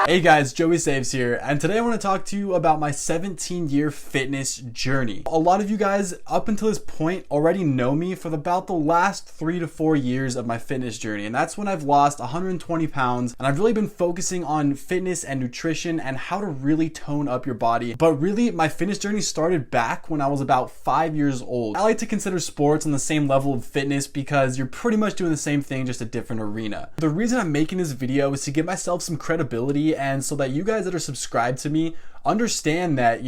Hey guys, Joey Saves here, and today I want to talk to you about my 17-year fitness journey. A lot of you guys up until this point already know me for about the last 3 to 4 years of my fitness journey, and that's when I've lost 120 pounds, and I've really been focusing on fitness and nutrition and how to really tone up your body. But really, my fitness journey started back when I was about 5 years old. I like to consider sports on the same level of fitness because you're pretty much doing the same thing, just a different arena. The reason I'm making this video is to give myself some credibility and so that you guys that are subscribed to me understand that,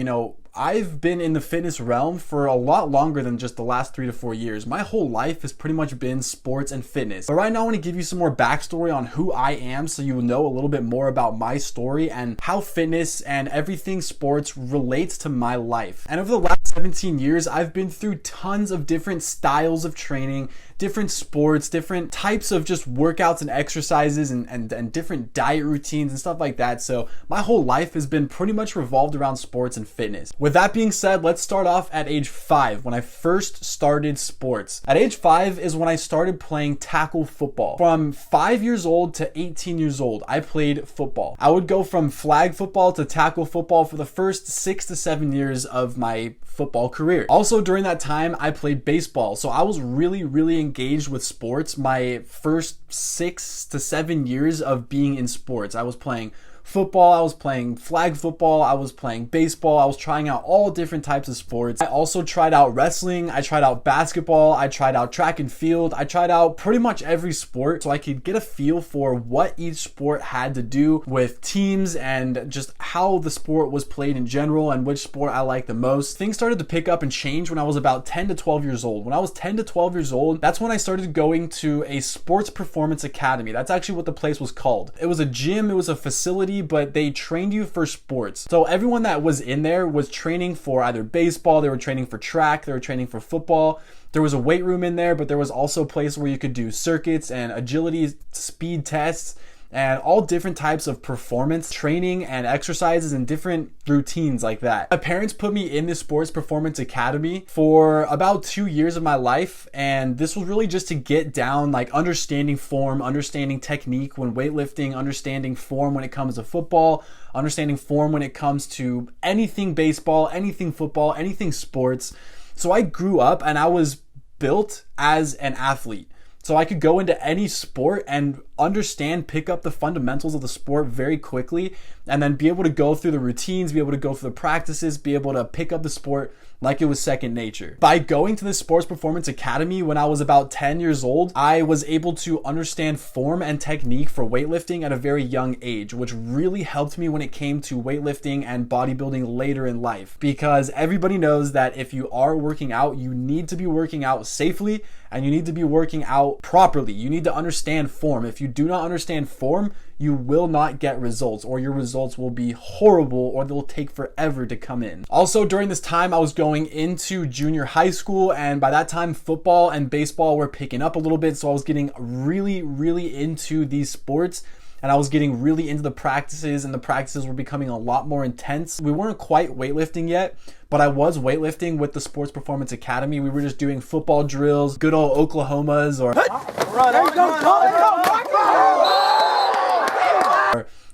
I've been in the fitness realm for a lot longer than just the last 3 to 4 years. My whole life has pretty much been sports and fitness. But right now I want to give you some more backstory on who I am so you will know a little bit more about my story and how fitness and everything sports relates to my life. And over the last 17 years, I've been through tons of different styles of training, different sports, different types of just workouts and exercises and different diet routines and stuff like that. So my whole life has been pretty much revolved around sports and fitness. With that being said, let's start off at age 5 when I first started sports. At age 5 is when I started playing tackle football. From 5 years old to 18 years old, I played football. I would go from flag football to tackle football for the first 6 to 7 years of my football career. Also during that time, I played baseball. So I was really engaged with sports my first 6 to 7 years of being in sports. I was playing football, I was playing flag football, I was playing baseball, I was trying out all different types of sports. I also tried out wrestling, I tried out basketball, I tried out track and field, I tried out pretty much every sport so I could get a feel for what each sport had to do with teams and just how the sport was played in general and which sport I liked the most. Things started to pick up and change when I was about 10 to 12 years old. When I was 10 to 12 years old, that's when I started going to a sports performance academy. That's actually what the place was called. It was a gym, it was a facility, but they trained you for sports. So everyone that was in there was training for either baseball, they were training for track, they were training for football. There was a weight room in there, but there was also a place where you could do circuits and agility speed tests and all different types of performance training and exercises and different routines like that. My parents put me in this sports performance academy for about 2 years of my life, and this was really just to get down like understanding form, understanding technique when weightlifting, understanding form when it comes to football, understanding form when it comes to anything baseball, anything football, anything sports. So I grew up and I was built as an athlete. So I could go into any sport and understand, pick up the fundamentals of the sport very quickly, and then be able to go through the routines, be able to go through the practices, be able to pick up the sport like it was second nature. By going to the Sports Performance Academy when I was about 10 years old, I was able to understand form and technique for weightlifting at a very young age, which really helped me when it came to weightlifting and bodybuilding later in life. Because everybody knows that if you are working out, you need to be working out safely and you need to be working out properly. You need to understand form. If you do not understand form, you will not get results, or your results will be horrible, or they'll take forever to come in. Also, during this time, I was going into junior high school, and by that time, football and baseball were picking up a little bit, so I was getting really into these sports. And I was getting really into the practices, and the practices were becoming a lot more intense. We weren't quite weightlifting yet, but I was weightlifting with the Sports Performance Academy. We were just doing football drills, good old Oklahomas, or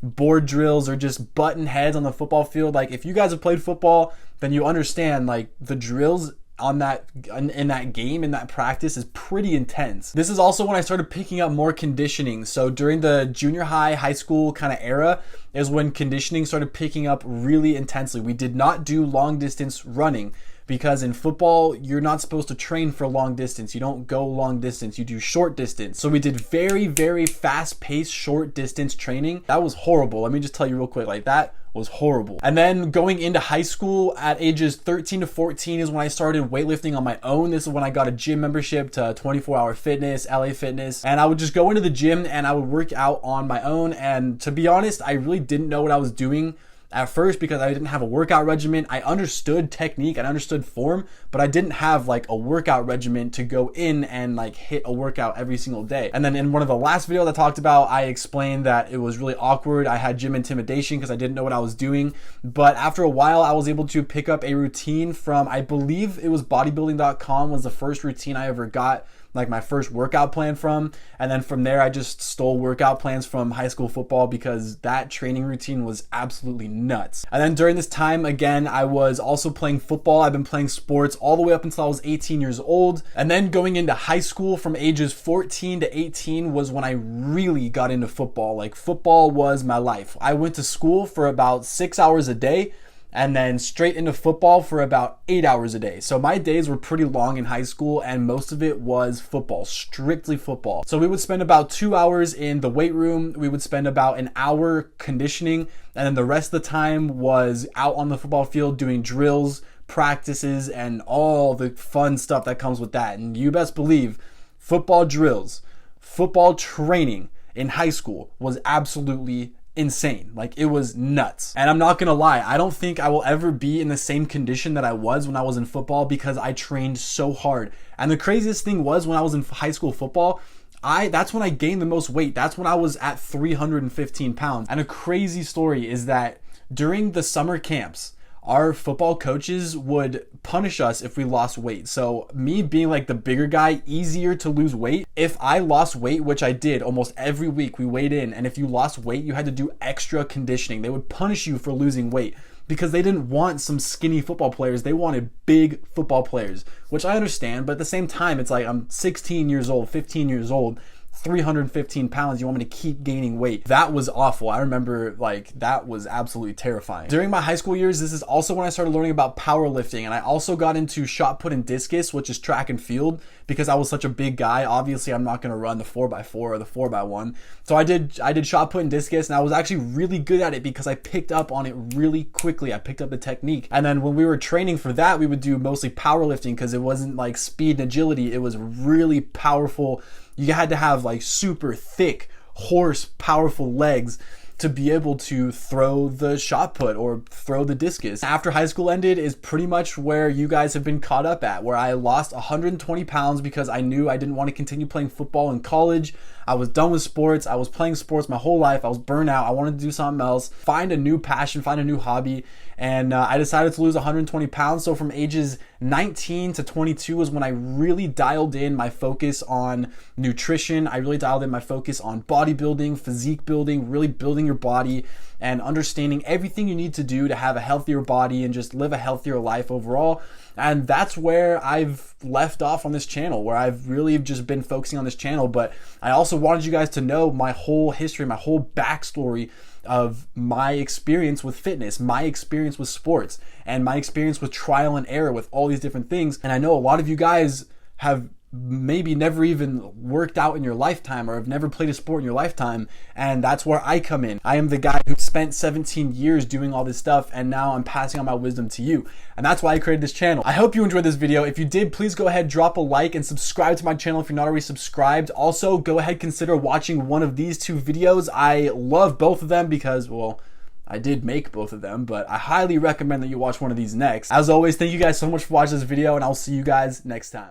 board drills, or just button heads on the football field. Like, if you guys have played football, then you understand like the drills on that in that game, in that practice, is pretty intense. This is also when I started picking up more conditioning. So during the junior high school kind of era is when conditioning started picking up really intensely. We did not do long distance running, because in football, you're not supposed to train for long distance. You don't go long distance, you do short distance. So we did very fast-paced short distance training. That was horrible. Let me just tell you real quick, like that was horrible. And then going into high school at ages 13 to 14 is when I started weightlifting on my own. This is when I got a gym membership to 24 Hour Fitness, LA Fitness, and I would just go into the gym and I would work out on my own. And to be honest, I really didn't know what I was doing at first because I didn't have a workout regimen. I understood technique, I understood form, but I didn't have like a workout regimen to go in and like hit a workout every single day. And then in one of the last videos I talked about, I explained that it was really awkward. I had gym intimidation because I didn't know what I was doing. But after a while, I was able to pick up a routine from, I believe it was bodybuilding.com was the first routine I ever got like my first workout plan from. And then from there, I just stole workout plans from high school football because that training routine was absolutely nuts. And then during this time, again, I was also playing football. I've been playing sports all the way up until I was 18 years old. And then going into high school from ages 14 to 18 was when I really got into football. Like, football was my life. I went to school for about 6 hours a day and then straight into football for about 8 hours a day. So my days were pretty long in high school, and most of it was football, strictly football. So we would spend about 2 hours in the weight room. We would spend about an hour conditioning, and then the rest of the time was out on the football field doing drills, practices, and all the fun stuff that comes with that. And you best believe football drills, football training in high school was absolutely insane. Like, it was nuts. And I'm not gonna lie, I don't think I will ever be in the same condition that I was when I was in football because I trained so hard. And the craziest thing was, when I was in high school football, that's when I gained the most weight. That's when I was at 315 pounds. And a crazy story is that during the summer camps, our football coaches would punish us if we lost weight. So me being like the bigger guy, easier to lose weight. If I lost weight, which I did almost every week, we weighed in. And if you lost weight, you had to do extra conditioning. They would punish you for losing weight because they didn't want some skinny football players. They wanted big football players, which I understand. But at the same time, it's like, I'm 16 years old, 15 years old, 315 pounds, you want me to keep gaining weight. That was awful. I remember, like, that was absolutely terrifying. During my high school years, this is also when I started learning about powerlifting, and I also got into shot put and discus, which is track and field, because I was such a big guy. Obviously, I'm not going to run the 4x4 or the 4x1. So I did shot put and discus, and I was actually really good at it because I picked up on it really quickly. I picked up the technique. And then when we were training for that, we would do mostly powerlifting because it wasn't like speed and agility. It was really powerful. You had to have like super thick horse powerful legs to be able to throw the shot put or throw the discus. After high school ended is pretty much where you guys have been caught up at, where I lost 120 pounds because I knew I didn't want to continue playing football in college. I was done with sports. I was playing sports my whole life. I was burnt out. I wanted to do something else, find a new passion, find a new hobby. And I decided to lose 120 pounds. So from ages 19 to 22 was when I really dialed in my focus on nutrition. I really dialed in my focus on bodybuilding, physique building, really building your body and understanding everything you need to do to have a healthier body and just live a healthier life overall. And that's where I've left off on this channel, where I've really just been focusing on this channel. But I also wanted you guys to know my whole history, my whole backstory of my experience with fitness, my experience with sports, and my experience with trial and error with all these different things. And I know a lot of you guys have maybe never even worked out in your lifetime or have never played a sport in your lifetime, and that's where I come in. I am the guy who spent 17 years doing all this stuff, and now I'm passing on my wisdom to you, and that's why I created this channel. I hope you enjoyed this video. If you did, please go ahead, drop a like and subscribe to my channel if you're not already subscribed. Also, go ahead, consider watching one of these two videos. I love both of them because, well, I did make both of them, but I highly recommend that you watch one of these next. As always, thank you guys so much for watching this video, and I'll see you guys next time.